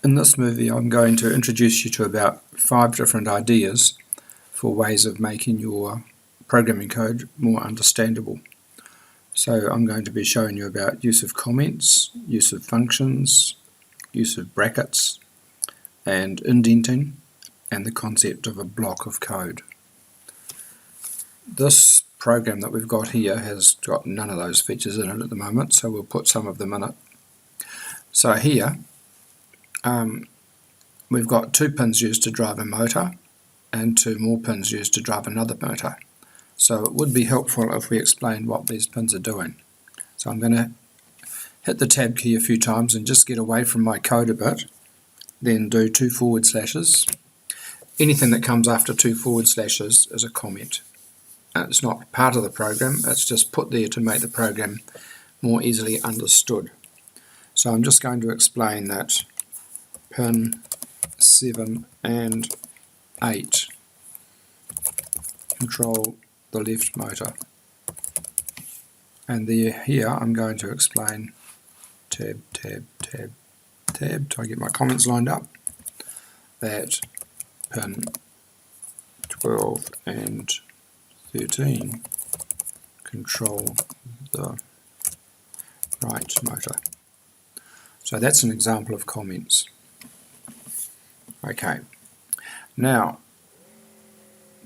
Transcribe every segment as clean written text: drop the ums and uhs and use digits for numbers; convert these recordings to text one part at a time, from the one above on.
In this movie, I'm going to introduce you to about 5 different ideas for ways of making your programming code more understandable. So I'm going to be showing you about use of comments, use of functions, use of brackets, and indenting, and the concept of a block of code. This program that we've got here has got none of those features in it at the moment, so we'll put some of them in it. So here, we've got 2 pins used to drive a motor and 2 more pins used to drive another motor. So it would be helpful if we explained what these pins are doing. So I'm going to hit the tab key a few times and just get away from my code a bit, then do 2 forward slashes. Anything that comes after 2 forward slashes is a comment. It's not part of the program, it's just put there to make the program more easily understood. So I'm just going to explain that pin 7 and 8 control the left motor, and here I'm going to explain tab till I get my comments lined up, that pin 12 and 13 control the right motor. So that's an example of comments. Okay, now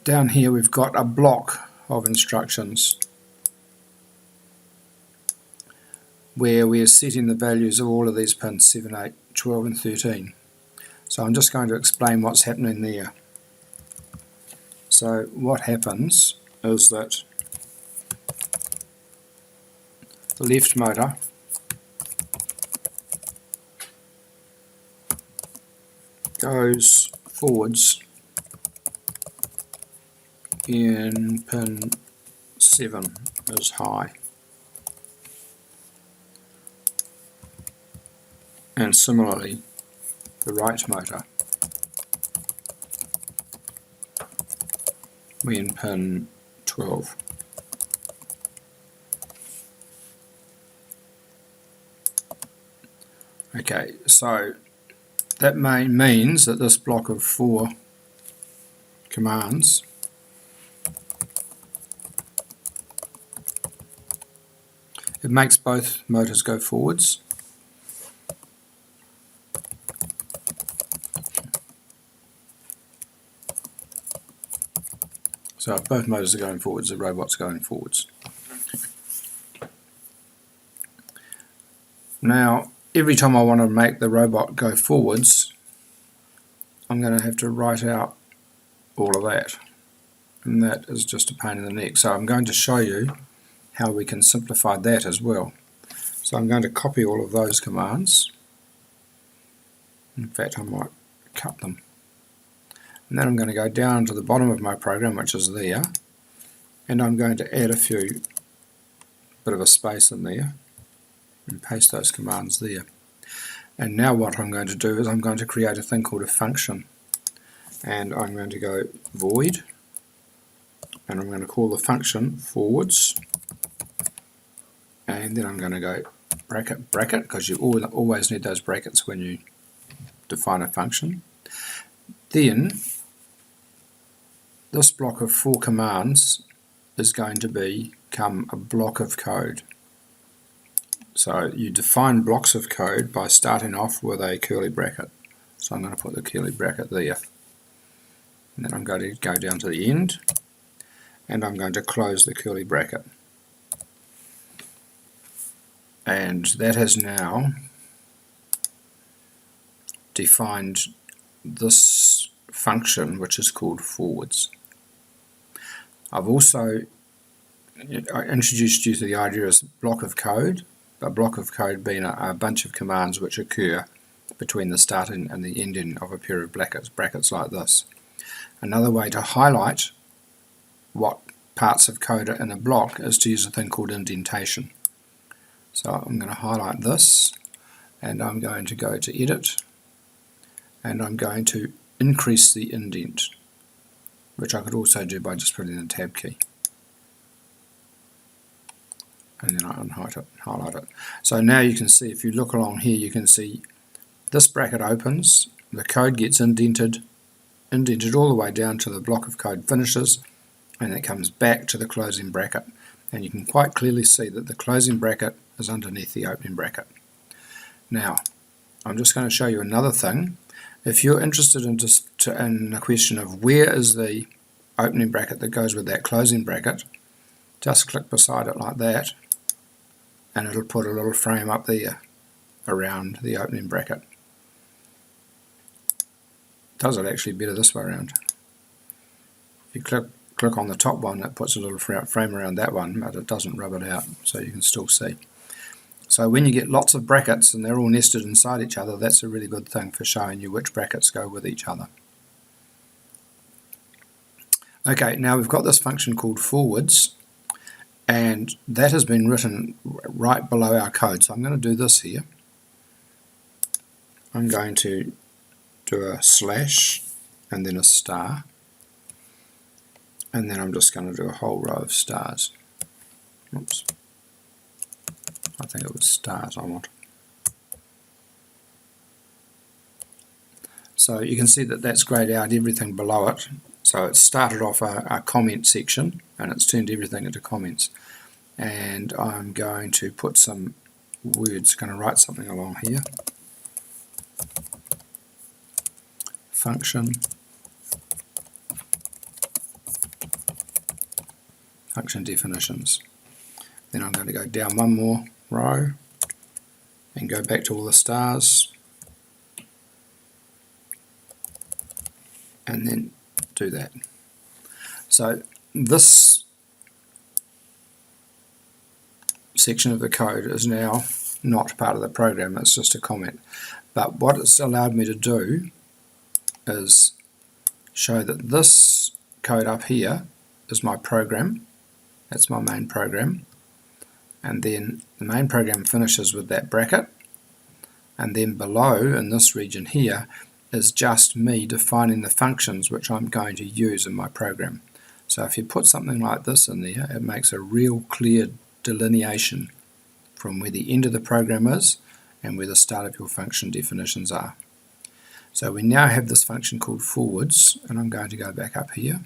down here we've got a block of instructions where we are setting the values of all of these pins 7, 8, 12 and 13. So I'm just going to explain what's happening there. So what happens is that the left motor goes forwards in pin 7 is high, and similarly the right motor when pin 12. Okay, so that means that this block of 4 commands it makes both motors go forwards. So if both motors are going forwards, the robot's going forwards. Now, every time I want to make the robot go forwards, I'm going to have to write out all of that. And that is just a pain in the neck. So I'm going to show you how we can simplify that as well. So I'm going to copy all of those commands. In fact, I might cut them. And then I'm going to go down to the bottom of my program, which is there, and I'm going to add a few bit of a space in there and paste those commands there. And now what I'm going to do is I'm going to create a thing called a function, and I'm going to go void, and I'm going to call the function forwards, and then I'm going to go bracket because you always need those brackets when you define a function. Then this block of 4 commands is going to become a block of code. So you define blocks of code by starting off with a curly bracket. So I'm going to put the curly bracket there. And then I'm going to go down to the end, and I'm going to close the curly bracket. And that has now defined this function, which is called forwards. I've also introduced you to the idea of block of code, a block of code being a bunch of commands which occur between the starting and the ending of a pair of brackets like this. Another way to highlight what parts of code are in a block is to use a thing called indentation. So I'm going to highlight this, and I'm going to go to Edit, and I'm going to increase the indent, which I could also do by just putting the Tab key. And then I unhighlight it. So now you can see, if you look along here, you can see this bracket opens, the code gets indented all the way down to the block of code finishes, and it comes back to the closing bracket. And you can quite clearly see that the closing bracket is underneath the opening bracket. Now, I'm just going to show you another thing. If you're interested in the question of where is the opening bracket that goes with that closing bracket, just click beside it like that, and it'll put a little frame up there around the opening bracket. Does it actually better this way around? If you click on the top one, it puts a little frame around that one, but it doesn't rub it out, so you can still see. So when you get lots of brackets and they're all nested inside each other, that's a really good thing for showing you which brackets go with each other. Okay, now we've got this function called forwards, and that has been written right below our code. So I'm going to do this here. I'm going to do a slash and then a star, and then I'm just going to do a whole row of stars. Oops. I think it was stars I want. So you can see that that's grayed out everything below it. So it started off a comment section and it's turned everything into comments. And I'm going to put some words, going to write something along here. Function definitions. Then I'm going to go down one more row and go back to all the stars and then do that. So this section of the code is now not part of the program, it's just a comment. But what it's allowed me to do is show that this code up here is my program. That's my main program. And then the main program finishes with that bracket, and then below in this region here is just me defining the functions which I'm going to use in my program. So if you put something like this in there, it makes a real clear delineation from where the end of the program is and where the start of your function definitions are. So we now have this function called forwards, and I'm going to go back up here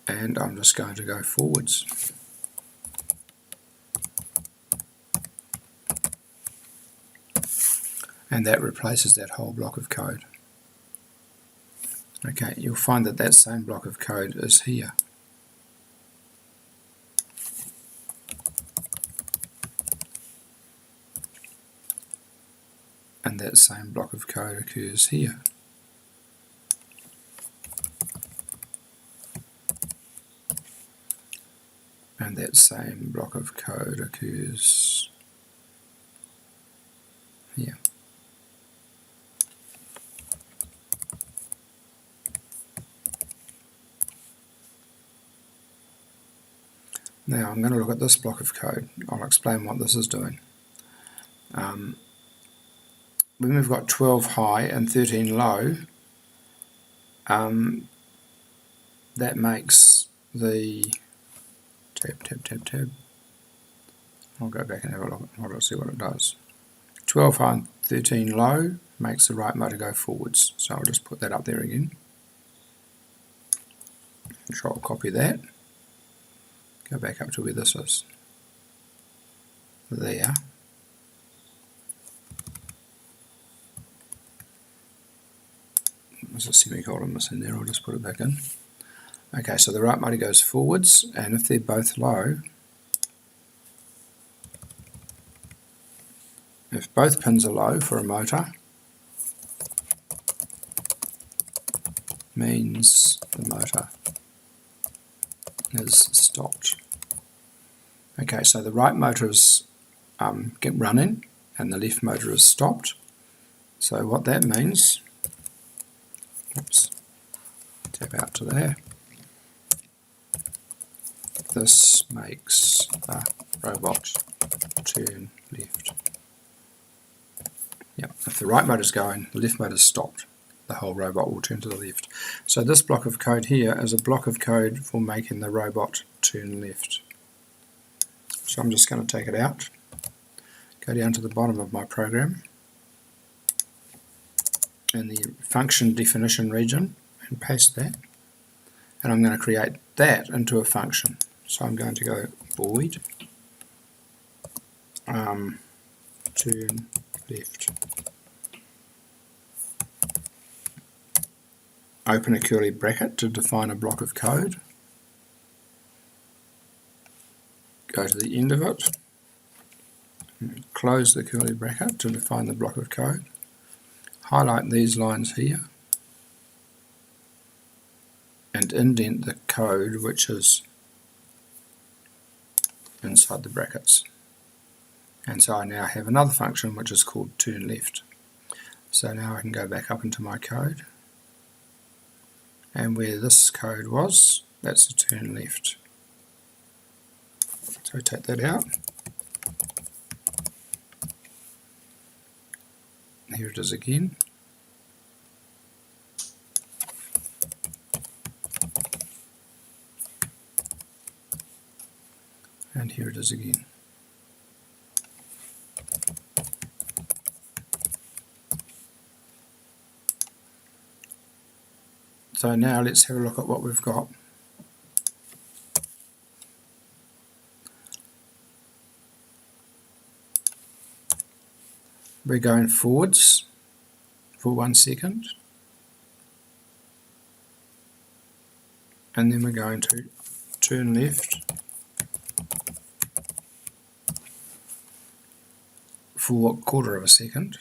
and I'm just going to go forwards. And that replaces that whole block of code. Okay, you'll find that that same block of code is here. And that same block of code occurs here. And that same block of code occurs here. Now I'm going to look at this block of code. I'll explain what this is doing. When we've got 12 high and 13 low, that makes the tab. I'll go back and have a look. I'll see what it does. 12 high and 13 low makes the right motor go forwards. So I'll just put that up there again. Control copy that. Go back up to where this is. There. There's a semicolon missing there, I'll just put it back in. Okay, so the right motor goes forwards, and if they're both low, if both pins are low for a motor, means the motor is stopped. Okay, so the right motor is running and the left motor is stopped. So what that means, oops, tap out to there, this makes the robot turn left. Yep, if the right motor is going, the left motor is stopped, the whole robot will turn to the left. So this block of code here is a block of code for making the robot turn left. So I'm just going to take it out, go down to the bottom of my program in the function definition region and paste that, and I'm going to create that into a function. So I'm going to go void turn left, open a curly bracket to define a block of code, go to the end of it, close the curly bracket to define the block of code, highlight these lines here, and indent the code which is inside the brackets. And so I now have another function which is called turn left. So now I can go back up into my code, and where this code was, that's the turn left. So take that out. Here it is again. And here it is again. So now let's have a look at what we've got. We're going forwards for 1 second, and then we're going to turn left for 1/4 of a second,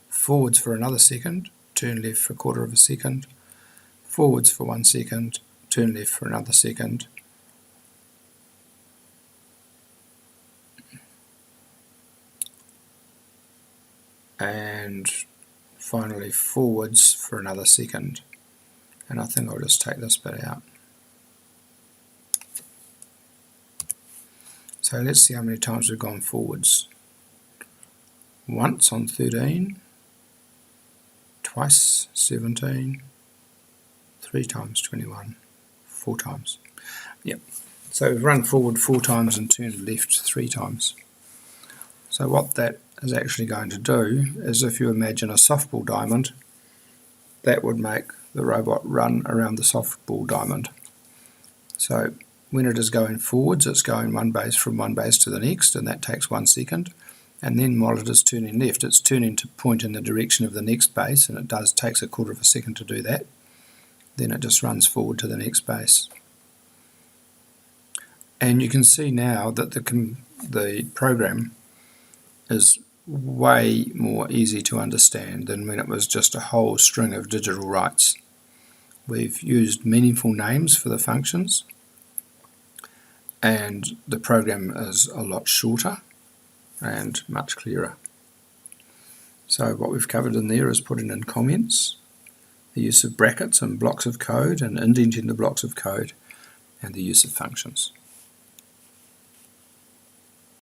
forwards for another second, turn left for 1/4 of a second, forwards for 1 second, turn left for another second, and finally forwards for another second. And I think I'll just take this bit out. So let's see how many times we've gone forwards. Once on 13, twice 17, 3 times 21, 4 times. Yep. So we've run forward 4 times and turned left 3 times. So what that is actually going to do is, if you imagine a softball diamond, that would make the robot run around the softball diamond. So when it is going forwards, it's going from one base to the next, and that takes 1 second. And then while it is turning left, it's turning to point in the direction of the next base, and it takes 1/4 of a second to do that. Then it just runs forward to the next base. And you can see now that the program is way more easy to understand than when it was just a whole string of digital writes. We've used meaningful names for the functions, and the program is a lot shorter and much clearer. So what we've covered in there is putting in comments, the use of brackets and blocks of code and indenting the blocks of code, and the use of functions.